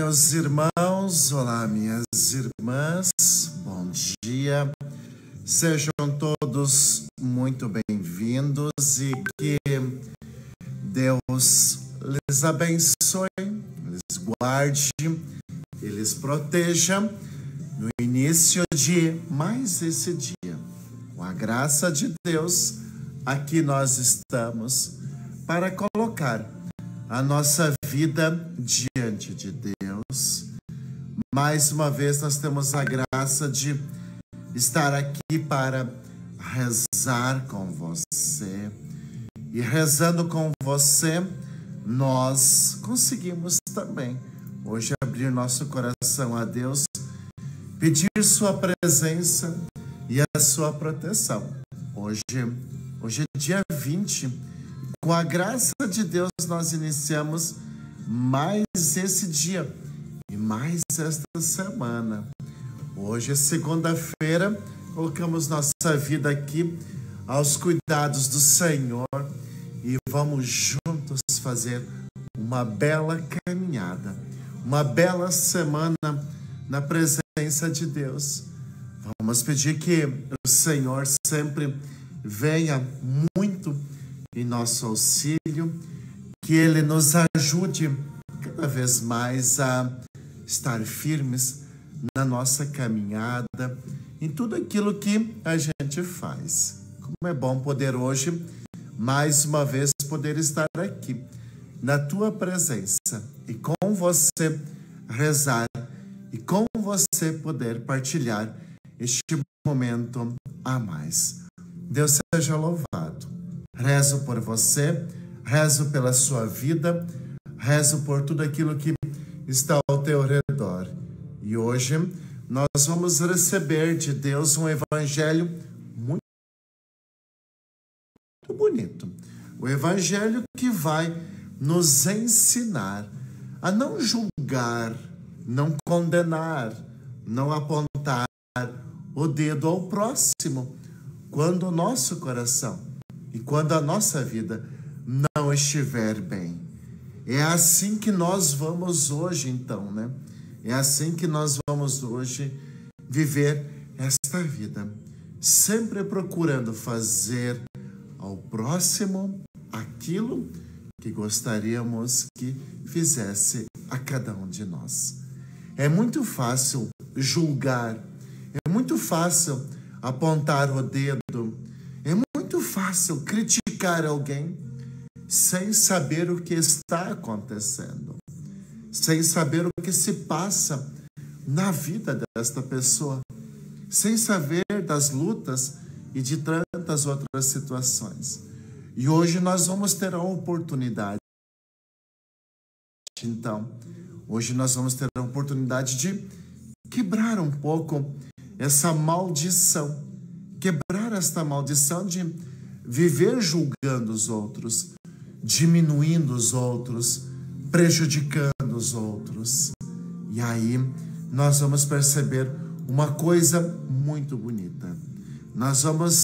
meus irmãos, olá, minhas irmãs, bom dia. Sejam todos muito bem-vindos e que Deus lhes abençoe, lhes guarde e lhes proteja no início de mais esse dia. Com a graça de Deus, aqui nós estamos para colocar a nossa vida diante de Deus. Mais uma vez nós temos a graça de estar aqui para rezar com você. E rezando com você, nós conseguimos também hoje abrir nosso coração a Deus, pedir sua presença e a sua proteção. Hoje é dia 20. Com a graça de Deus, nós iniciamos mais esse dia e mais esta semana. Hoje é segunda-feira, colocamos nossa vida aqui aos cuidados do Senhor e vamos juntos fazer uma bela caminhada, uma bela semana na presença de Deus. Vamos pedir que o Senhor sempre venha muito em nosso auxílio, que Ele nos ajude cada vez mais a estar firmes na nossa caminhada, em tudo aquilo que a gente faz. Como é bom poder hoje, mais uma vez, poder estar aqui, na Tua presença, e com você rezar, e com você poder partilhar este momento a mais. Deus seja louvado. Rezo por você, rezo pela sua vida, rezo por tudo aquilo que está ao teu redor. E hoje nós vamos receber de Deus um evangelho muito bonito. O evangelho que vai nos ensinar a não julgar, não condenar, não apontar o dedo ao próximo, quando o nosso coração e quando a nossa vida não estiver bem. É assim que nós vamos hoje, então, né? É assim que nós vamos hoje viver esta vida, sempre procurando fazer ao próximo aquilo que gostaríamos que fizesse a cada um de nós. É muito fácil julgar, é muito fácil apontar o dedo, é muito fácil criticar alguém sem saber o que está acontecendo, sem saber o que se passa na vida desta pessoa, sem saber das lutas e de tantas outras situações. E hoje nós vamos ter a oportunidade, então, hoje nós vamos ter a oportunidade de quebrar um pouco essa maldição, quebrar esta maldição de viver julgando os outros, diminuindo os outros, prejudicando os outros. E aí nós vamos perceber uma coisa muito bonita. Nós vamos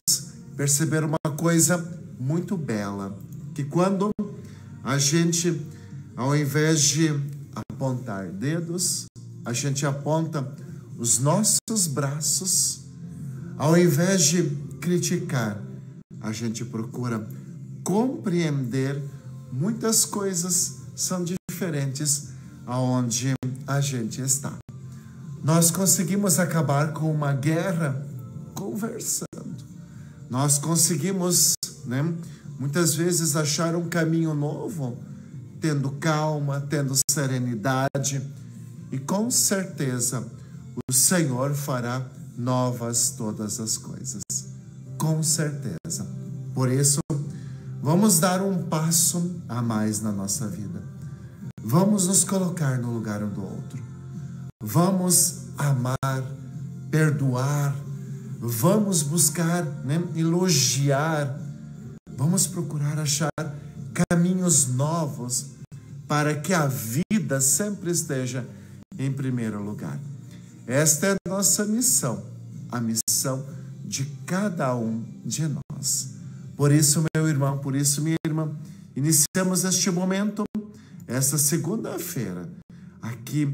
perceber uma coisa muito bela, que quando a gente, ao invés de apontar dedos, a gente aponta os nossos braços, ao invés de criticar, a gente procura compreender. Muitas coisas são diferentes aonde a gente está. Nós conseguimos acabar com uma guerra conversando. Nós conseguimos, muitas vezes achar um caminho novo, tendo calma, tendo serenidade, e com certeza o Senhor fará novas todas as coisas. Com certeza. Por isso, vamos dar um passo a mais na nossa vida. Vamos nos colocar no lugar um do outro. Vamos amar, perdoar. Vamos buscar, elogiar. Vamos procurar achar caminhos novos para que a vida sempre esteja em primeiro lugar. Esta é a nossa missão, a missão de cada um de nós. Por isso, meu irmão, por isso, minha irmã, iniciamos este momento, esta segunda-feira, aqui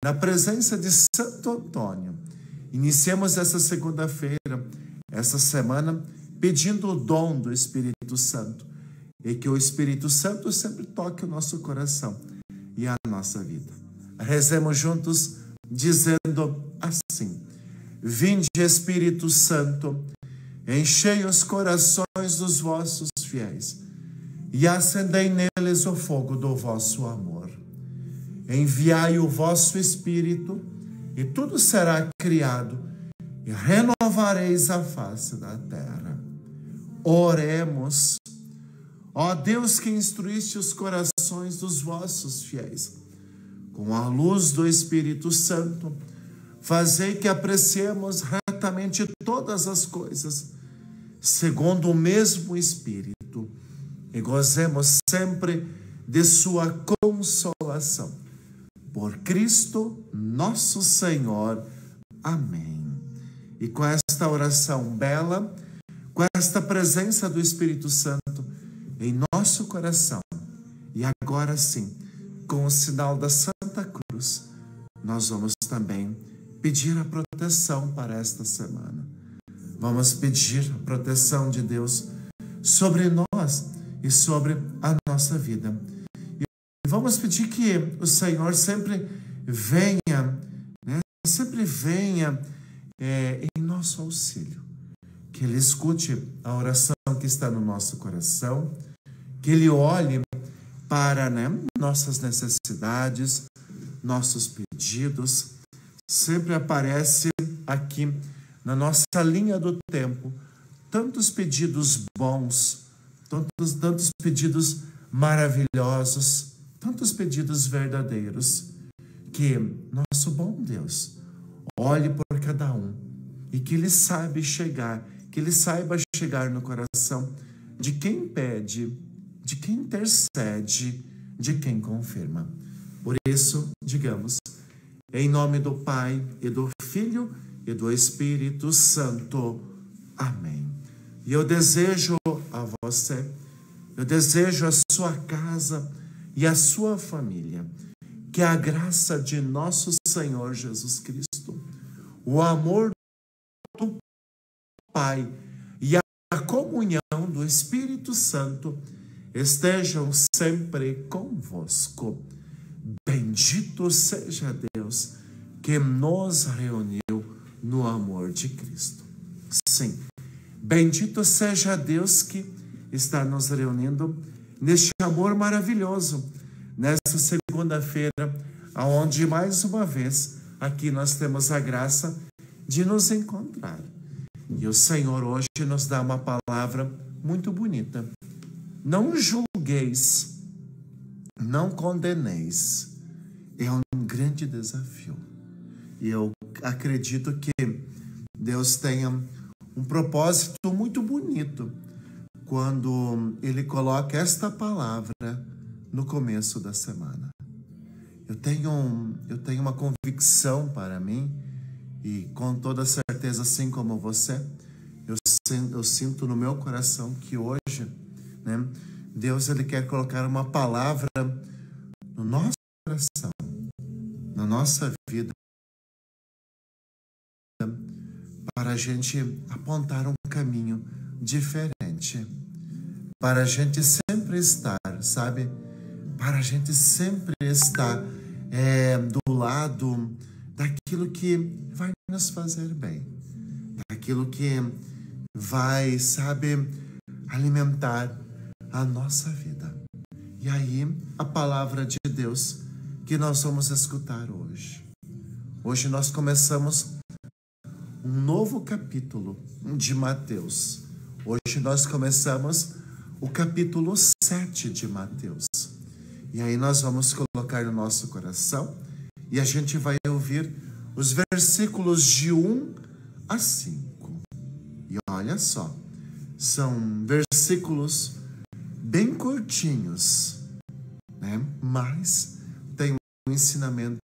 na presença de Santo Antônio, iniciemos essa segunda-feira, essa semana, pedindo o dom do Espírito Santo, e que o Espírito Santo sempre toque o nosso coração e a nossa vida. Rezemos juntos, dizendo assim: Vinde, Espírito Santo, enchei os corações dos vossos fiéis e acendei neles o fogo do vosso amor. Enviai o vosso Espírito e tudo será criado e renovareis a face da terra. Oremos. Ó Deus, que instruíste os corações dos vossos fiéis com a luz do Espírito Santo, fazei que apreciemos retamente todas as coisas, segundo o mesmo Espírito, e gozemos sempre de sua consolação. Por Cristo nosso Senhor. Amém. E com esta oração bela, com esta presença do Espírito Santo em nosso coração, e agora sim, com o sinal da Santa Cruz, nós vamos também pedir a proteção para esta semana. Vamos pedir a proteção de Deus sobre nós e sobre a nossa vida. E vamos pedir que o Senhor sempre venha, sempre venha em nosso auxílio. Que Ele escute a oração que está no nosso coração, que Ele olhe para nossas necessidades, nossos pedidos. Sempre aparece aqui na nossa linha do tempo tantos pedidos bons, tantos pedidos maravilhosos, tantos pedidos verdadeiros, que nosso bom Deus olhe por cada um e que Ele saiba chegar no coração de quem pede, de quem intercede, de quem confirma. Por isso, digamos, em nome do Pai, e do Filho, e do Espírito Santo. Amém. E eu desejo a você, eu desejo a sua casa e a sua família, que a graça de nosso Senhor Jesus Cristo, o amor do Pai e a comunhão do Espírito Santo estejam sempre convosco. Bendito seja Deus que nos reuniu no amor de Cristo. Sim, bendito seja Deus que está nos reunindo neste amor maravilhoso, nessa segunda-feira, aonde mais uma vez aqui nós temos a graça de nos encontrar. E o Senhor hoje nos dá uma palavra muito bonita. Não julgueis, não condeneis. É um grande desafio. E eu acredito que Deus tenha um propósito muito bonito quando Ele coloca esta palavra no começo da semana. Eu tenho uma convicção para mim, e com toda certeza, assim como você, eu sinto no meu coração que hoje, Deus Ele quer colocar uma palavra no nosso coração, na nossa vida, para a gente apontar um caminho diferente, para a gente sempre estar, sabe? Para a gente sempre estar do lado daquilo que vai nos fazer bem, daquilo que vai, sabe, alimentar a nossa vida. E aí, a palavra de Deus que nós vamos escutar hoje. Hoje nós começamos um novo capítulo de Mateus. Hoje nós começamos o capítulo 7 de Mateus. E aí nós vamos colocar no nosso coração e a gente vai ouvir os versículos de 1 a 5. E olha só, são versículos bem curtinhos, mas tem um ensinamento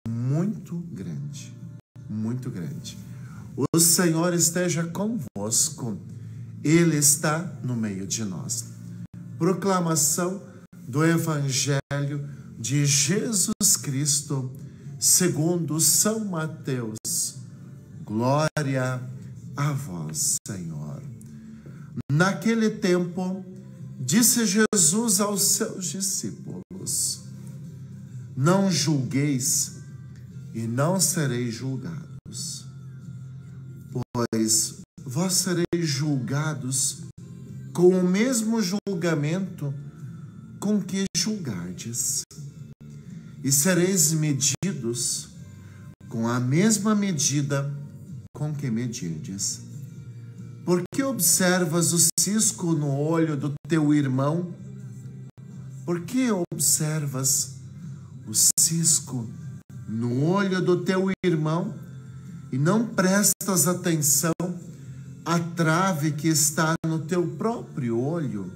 muito grande, muito grande. O Senhor esteja convosco, Ele está no meio de nós. Proclamação do Evangelho de Jesus Cristo, segundo São Mateus. Glória a vós, Senhor. Naquele tempo, disse Jesus aos seus discípulos: não julgueis e não sereis julgados, pois vós sereis julgados com o mesmo julgamento com que julgardes, e sereis medidos com a mesma medida com que medirdes. Por que observas o cisco no olho do teu irmão? Por que observas o cisco no olho do teu irmão e não prestas atenção à trave que está no teu próprio olho?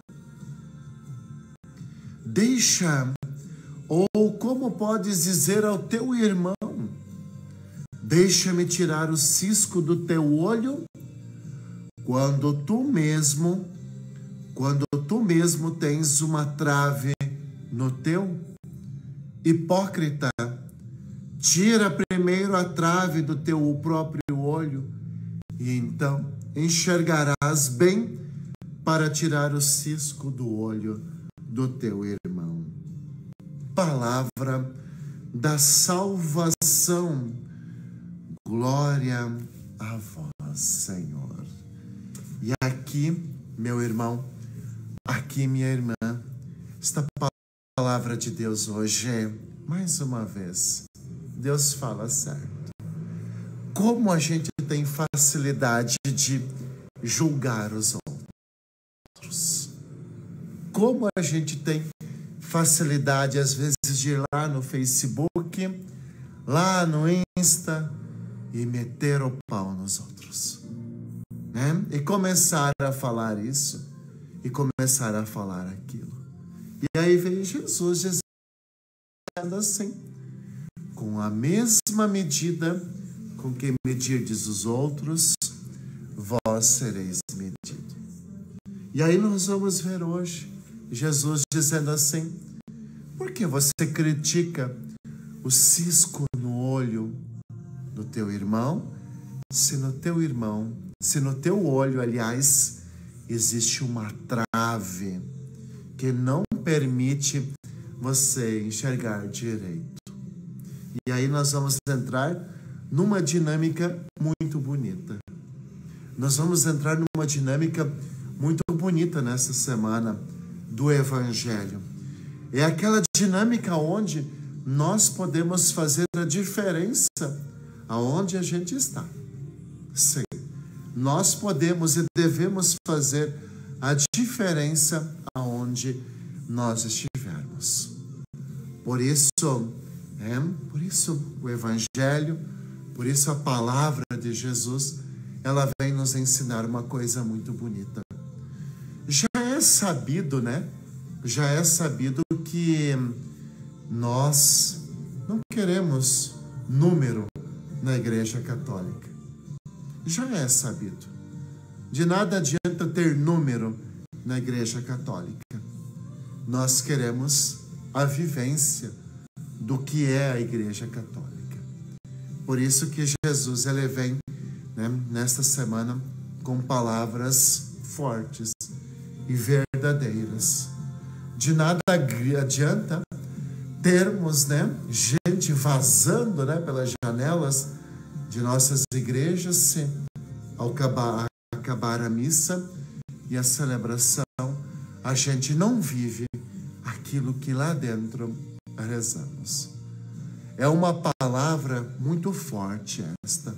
Deixa, ou como podes dizer ao teu irmão: deixa-me tirar o cisco do teu olho, quando tu mesmo tens uma trave no teu? Hipócrita, tira primeiro a trave do teu próprio olho, e então enxergarás bem para tirar o cisco do olho do teu irmão. Palavra da salvação. Glória a vós, Senhor. E aqui, meu irmão, aqui, minha irmã, esta palavra de Deus hoje é, mais uma vez, Deus fala certo. Como a gente tem facilidade de julgar os outros. Como a gente tem facilidade, às vezes, de ir lá no Facebook, lá no Insta, e meter o pau nos outros, né? E começar a falar isso, e começar a falar aquilo. E aí vem Jesus dizendo assim: com a mesma medida com que medirdes os outros, vós sereis medidos. E aí nós vamos ver hoje Jesus dizendo assim: por que você critica o cisco no olho do teu irmão, se no teu olho, aliás, existe uma trave que não permite você enxergar direito? E aí nós vamos entrar numa dinâmica muito bonita. Nós vamos entrar numa dinâmica muito bonita nessa semana do Evangelho. É aquela dinâmica onde nós podemos fazer a diferença aonde a gente está. Sim, nós podemos e devemos fazer a diferença aonde nós estivermos. Por isso o Evangelho, por isso a palavra de Jesus, ela vem nos ensinar uma coisa muito bonita. Já é sabido, né? Já é sabido que nós não queremos número na Igreja Católica. Já é sabido. De nada adianta ter número na Igreja Católica. Nós queremos a vivência do que é a Igreja Católica. Por isso que Jesus, ele vem, né, nesta semana com palavras fortes e verdadeiras. De nada adianta termos, né, gente vazando, né, pelas janelas de nossas igrejas, se ao acabar a missa e a celebração, a gente não vive aquilo que lá dentro rezamos. É uma palavra muito forte esta.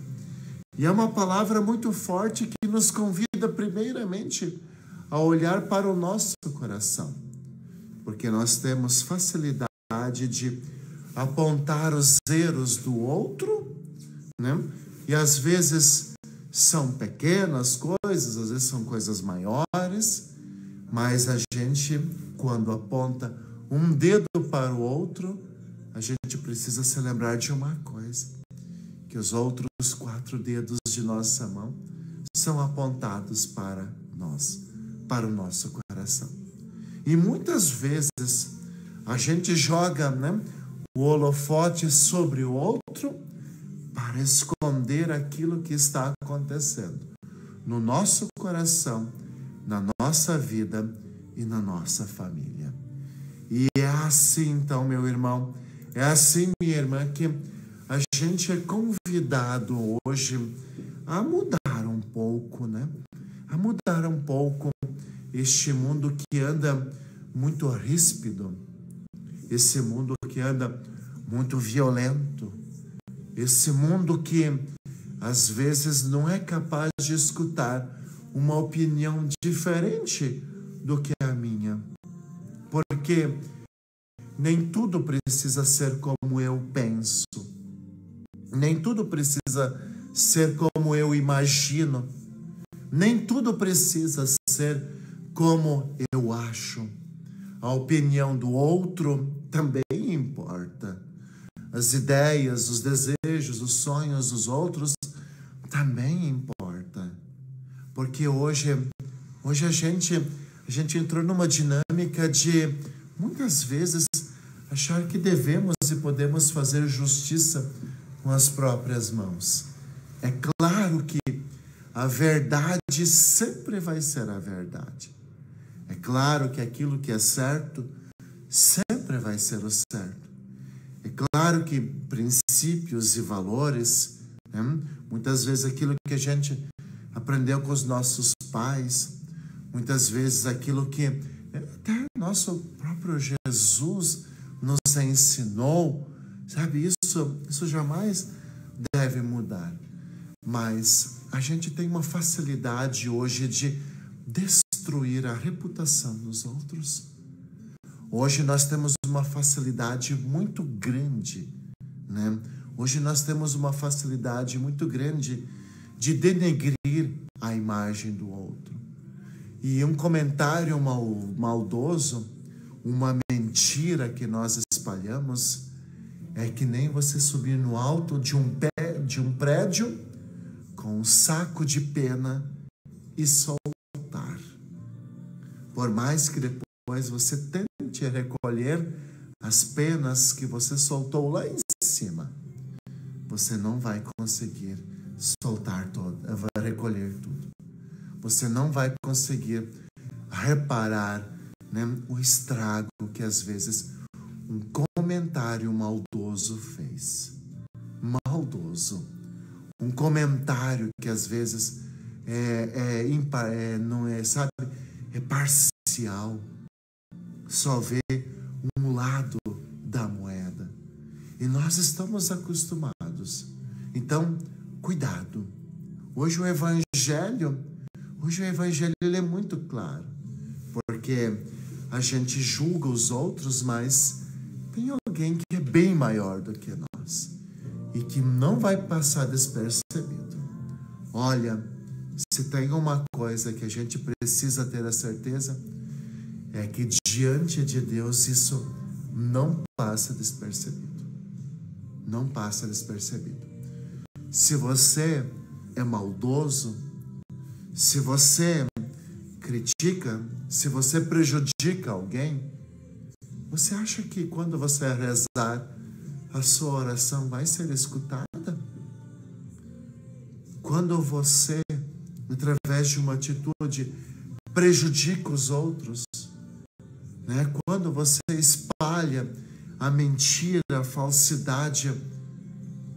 E é uma palavra muito forte que nos convida primeiramente a olhar para o nosso coração. Porque nós temos facilidade de apontar os erros do outro, né? E às vezes são pequenas coisas, às vezes são coisas maiores, mas a gente, quando aponta um dedo para o outro, a gente precisa se lembrar de uma coisa, que os outros 4 dedos de nossa mão são apontados para nós, para o nosso coração. E muitas vezes A gente joga, né, o holofote sobre o outro para esconder aquilo que está acontecendo no nosso coração, na nossa vida e na nossa família. E é assim, então, meu irmão, é assim, minha irmã, que a gente é convidado hoje a mudar um pouco, né? A mudar um pouco este mundo que anda muito ríspido, esse mundo que anda muito violento, esse mundo que às vezes não é capaz de escutar uma opinião diferente do que a minha. Porque nem tudo precisa ser como eu penso. Nem tudo precisa ser como eu imagino. Nem tudo precisa ser como eu acho. A opinião do outro também importa. As ideias, os desejos, os sonhos dos outros também importa. Porque hoje a gente entrou numa dinâmica de, muitas vezes, achar que devemos e podemos fazer justiça com as próprias mãos. É claro que a verdade sempre vai ser a verdade. É claro que aquilo que é certo sempre vai ser o certo. É claro que princípios e valores, né, muitas vezes aquilo que a gente aprendeu com os nossos pais, muitas vezes aquilo que até nosso próprio Jesus nos ensinou, sabe, isso jamais deve mudar. Mas a gente tem uma facilidade hoje de destruir a reputação dos outros. Hoje nós temos uma facilidade muito grande, né? Hoje nós temos uma facilidade muito grande de denegrir a imagem do outro. E um comentário maldoso, uma mentira que nós espalhamos, é que nem você subir no alto de um prédio com um saco de pena e soltar. Por mais que depois você tente recolher as penas que você soltou lá em cima, você não vai conseguir soltar recolher tudo. Você não vai conseguir reparar, né, o estrago que às vezes um comentário maldoso fez. Maldoso. Um comentário que às vezes não é, sabe, é parcial. Só vê um lado da moeda. E nós estamos acostumados. Então, cuidado. Hoje o Evangelho ele é muito claro. Porque a gente julga os outros, mas tem alguém que é bem maior do que nós. E que não vai passar despercebido. Olha, se tem uma coisa que a gente precisa ter a certeza, é que diante de Deus isso não passa despercebido. Não passa despercebido. Se você é maldoso, se você critica, se você prejudica alguém, você acha que quando você rezar, a sua oração vai ser escutada? Quando você, através de uma atitude, prejudica os outros, né? Quando você espalha a mentira, a falsidade,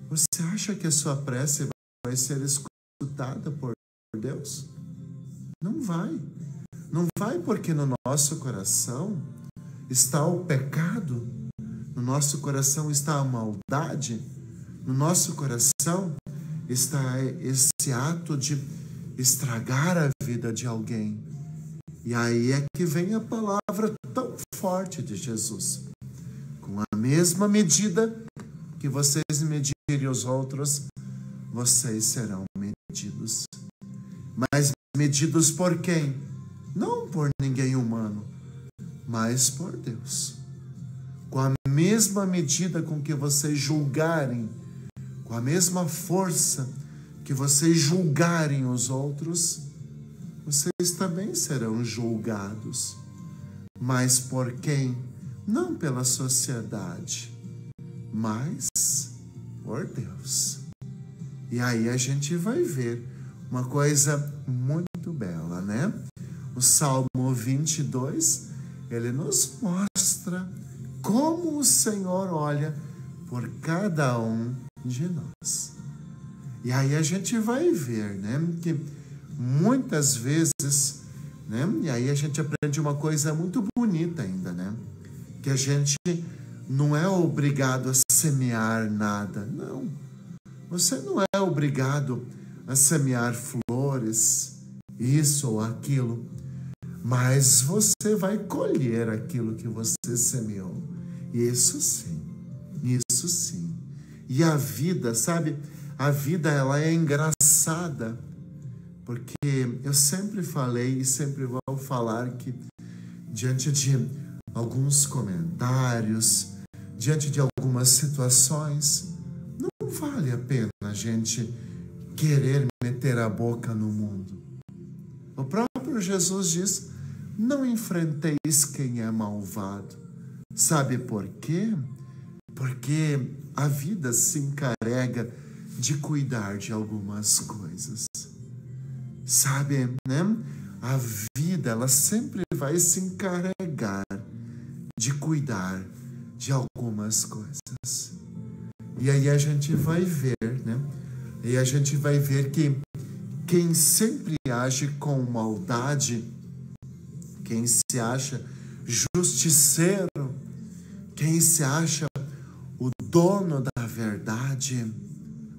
você acha que a sua prece vai ser escutada por Deus? Não vai. Não vai, porque no nosso coração está o pecado, no nosso coração está a maldade, no nosso coração está esse ato de estragar a vida de alguém. E aí é que vem a palavra tão forte de Jesus. Com a mesma medida que vocês medirem os outros, vocês serão medidos. Mas medidos por quem? Não por ninguém humano, mas por Deus. Com a mesma medida com que vocês julgarem, com a mesma força que vocês julgarem os outros, vocês também serão julgados. Mas por quem? não pela sociedade, mas por Deus. E aí a gente vai ver uma coisa muito bela, né? O Salmo 22, ele nos mostra como o Senhor olha por cada um de nós. E aí a gente vai ver, né, que muitas vezes, né, e aí a gente aprende uma coisa muito bonita ainda, né, que a gente não é obrigado a semear nada, não. Você não é obrigado a semear flores, isso ou aquilo, mas você vai colher aquilo que você semeou. Isso sim, isso sim. E a vida, sabe, a vida ela é engraçada, porque eu sempre falei e sempre vou falar que diante de alguns comentários, diante de algumas situações, não vale a pena a gente querer meter a boca no mundo. O próprio Jesus diz: não enfrenteis quem é malvado. Sabe por quê? Porque a vida se encarrega de cuidar de algumas coisas. Sabe, né? A vida, ela sempre vai se encarregar de cuidar de algumas coisas. E aí a gente vai ver, né? E a gente vai ver que quem sempre age com maldade, quem se acha justiceiro, quem se acha o dono da verdade,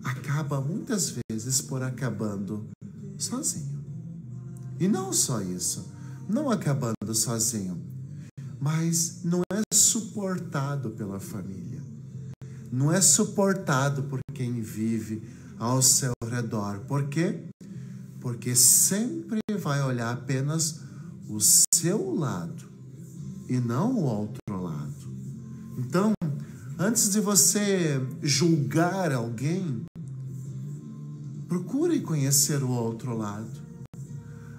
acaba muitas vezes por acabando sozinho. E não só isso, não acabando sozinho, mas não é suportado pela família, não é suportado por quem vive ao seu redor. Por quê? Porque sempre vai olhar apenas o seu lado e não o outro lado. Então, antes de você julgar alguém, procure conhecer o outro lado.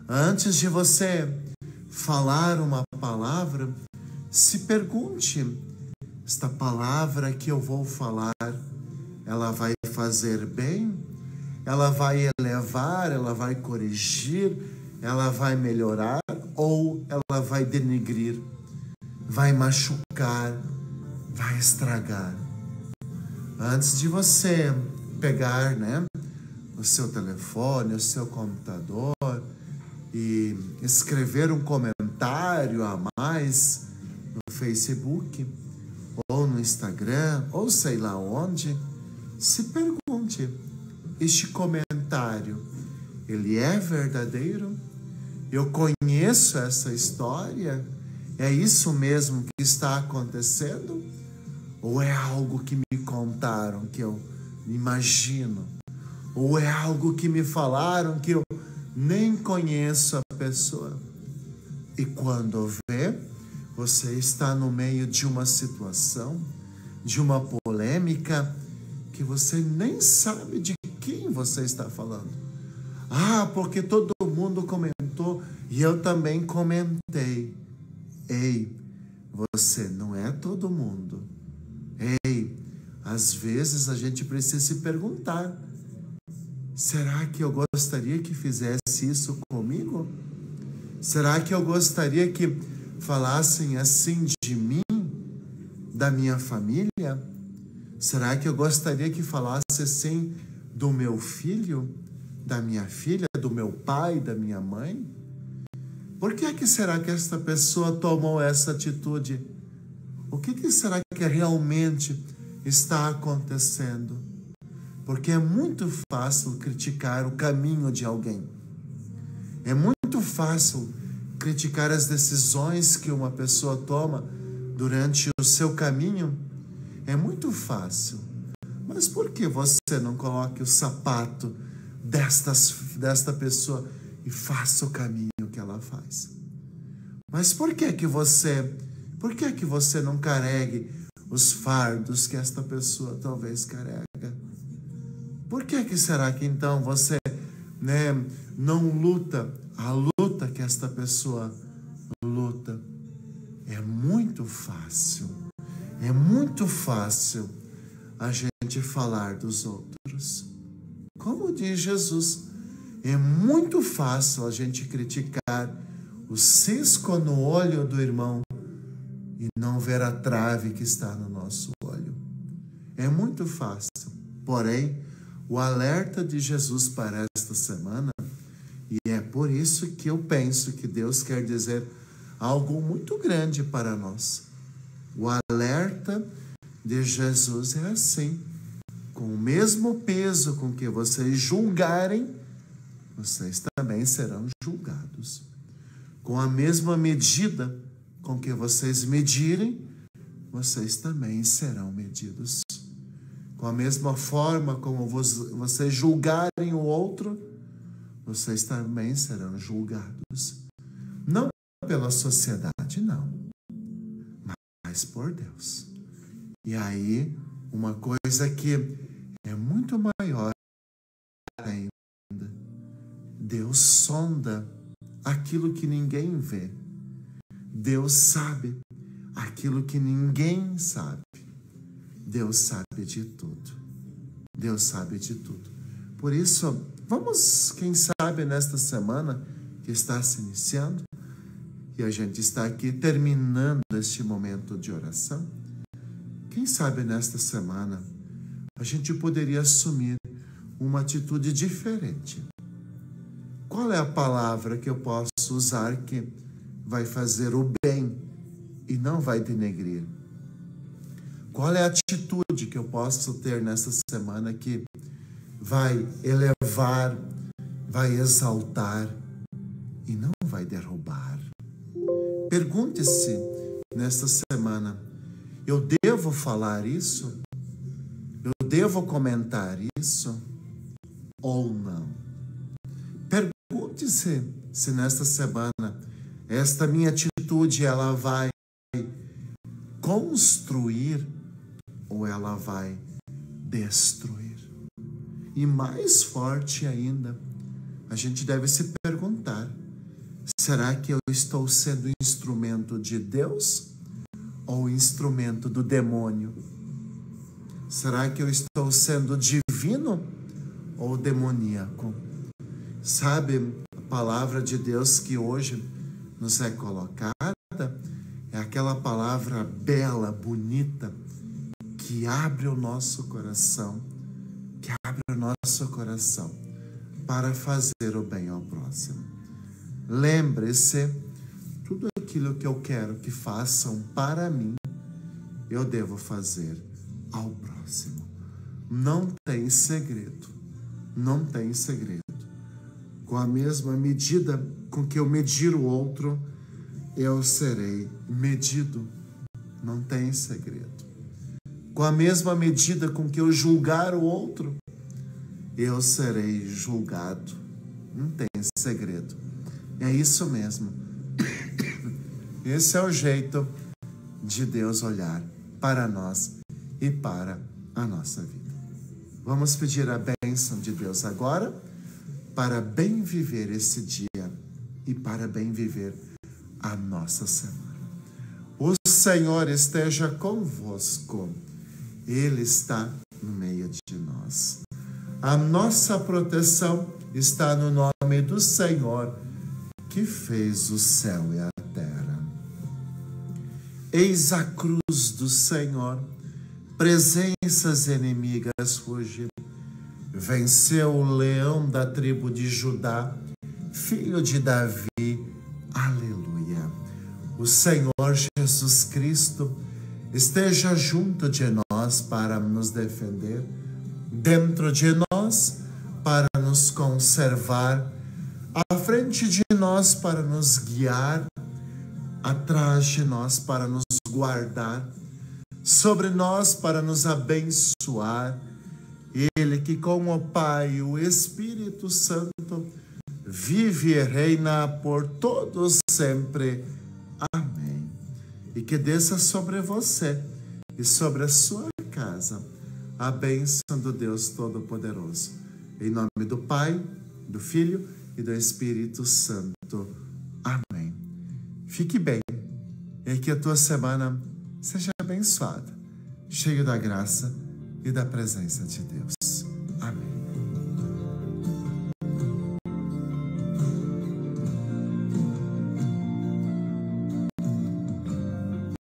Antes de você falar uma palavra, se pergunte: esta palavra que eu vou falar, ela vai fazer bem? Ela vai elevar? Ela vai corrigir? Ela vai melhorar? Ou ela vai denegrir? Vai machucar? Vai estragar? Antes de você pegar, né, o seu telefone, o seu computador e escrever um comentário a mais no Facebook ou no Instagram ou sei lá onde, se pergunte: este comentário, ele é verdadeiro? Eu conheço essa história? É isso mesmo que está acontecendo? Ou é algo que me contaram, que eu imagino? Ou é algo que me falaram que eu nem conheço a pessoa? E quando vê, você está no meio de uma situação, de uma polêmica, que você nem sabe de quem você está falando. Ah, porque todo mundo comentou e eu também comentei. Ei, você não é todo mundo. Ei, às vezes a gente precisa se perguntar: será que eu gostaria que fizesse isso comigo? Será que eu gostaria que falassem assim de mim, da minha família? Será que eu gostaria que falasse assim do meu filho, da minha filha, do meu pai, da minha mãe? Por que será que esta pessoa tomou essa atitude? O que será que realmente está acontecendo? Porque é muito fácil criticar o caminho de alguém. É muito fácil criticar as decisões que uma pessoa toma durante o seu caminho. É muito fácil. Mas por que você não coloca o sapato desta pessoa e faça o caminho que ela faz? Mas por que você não carregue os fardos que esta pessoa talvez carrega? Por que será que então você, né, não luta a luta que esta pessoa luta? É muito fácil a gente falar dos outros. Como diz Jesus, é muito fácil a gente criticar o cisco no olho do irmão e não ver a trave que está no nosso olho. É muito fácil. Porém, o alerta de Jesus para esta semana, e é por isso que eu penso que Deus quer dizer algo muito grande para nós. O alerta de Jesus é assim: com o mesmo peso com que vocês julgarem, vocês também serão julgados. Com a mesma medida com que vocês medirem, vocês também serão medidos. Com a mesma forma como vocês julgarem o outro, vocês também serão julgados. Não pela sociedade, não, mas por Deus. E aí, uma coisa que é muito maior ainda: Deus sonda aquilo que ninguém vê. Deus sabe aquilo que ninguém sabe. Deus sabe de tudo. Deus sabe de tudo. Por isso, vamos, quem sabe, nesta semana que está se iniciando, e a gente está aqui terminando este momento de oração, quem sabe nesta semana a gente poderia assumir uma atitude diferente. Qual é a palavra que eu posso usar que vai fazer o bem e não vai denegrir? Qual é a atitude que eu posso ter nessa semana que vai elevar, vai exaltar e não vai derrubar? Pergunte-se nesta semana: eu devo falar isso? Eu devo comentar isso ou não? Pergunte-se se nesta semana esta minha atitude ela vai construir ou ela vai destruir. E mais forte ainda, a gente deve se perguntar: será que eu estou sendo instrumento de Deus ou instrumento do demônio? Será que eu estou sendo divino ou demoníaco? Sabe, a palavra de Deus que hoje nos é colocada é aquela palavra bela, bonita, que abre o nosso coração, para fazer o bem ao próximo. Lembre-se, tudo aquilo que eu quero que façam para mim, eu devo fazer ao próximo. Não tem segredo, não tem segredo. Com a mesma medida com que eu medir o outro, eu serei medido. Não tem segredo. Com a mesma medida com que eu julgar o outro, eu serei julgado. Não tem segredo. É isso mesmo. Esse é o jeito de Deus olhar para nós e para a nossa vida. Vamos pedir a bênção de Deus agora para bem viver esse dia e para bem viver a nossa semana. O Senhor esteja convosco. Ele está no meio de nós. A nossa proteção está no nome do Senhor, que fez o céu e a terra. Eis a cruz do Senhor, presenças inimigas fugir. Venceu o leão da tribo de Judá, filho de Davi. Aleluia. O Senhor Jesus Cristo esteja junto de nós para nos defender, dentro de nós para nos conservar, à frente de nós para nos guiar, atrás de nós para nos guardar, sobre nós para nos abençoar. Ele que com o Pai e o Espírito Santo vive e reina por todos sempre. Amém. E que desça sobre você e sobre a sua casa a bênção do Deus Todo-Poderoso. Em nome do Pai, do Filho e do Espírito Santo. Amém. Fique bem. e que a tua semana seja abençoada, cheio da graça e da presença de Deus.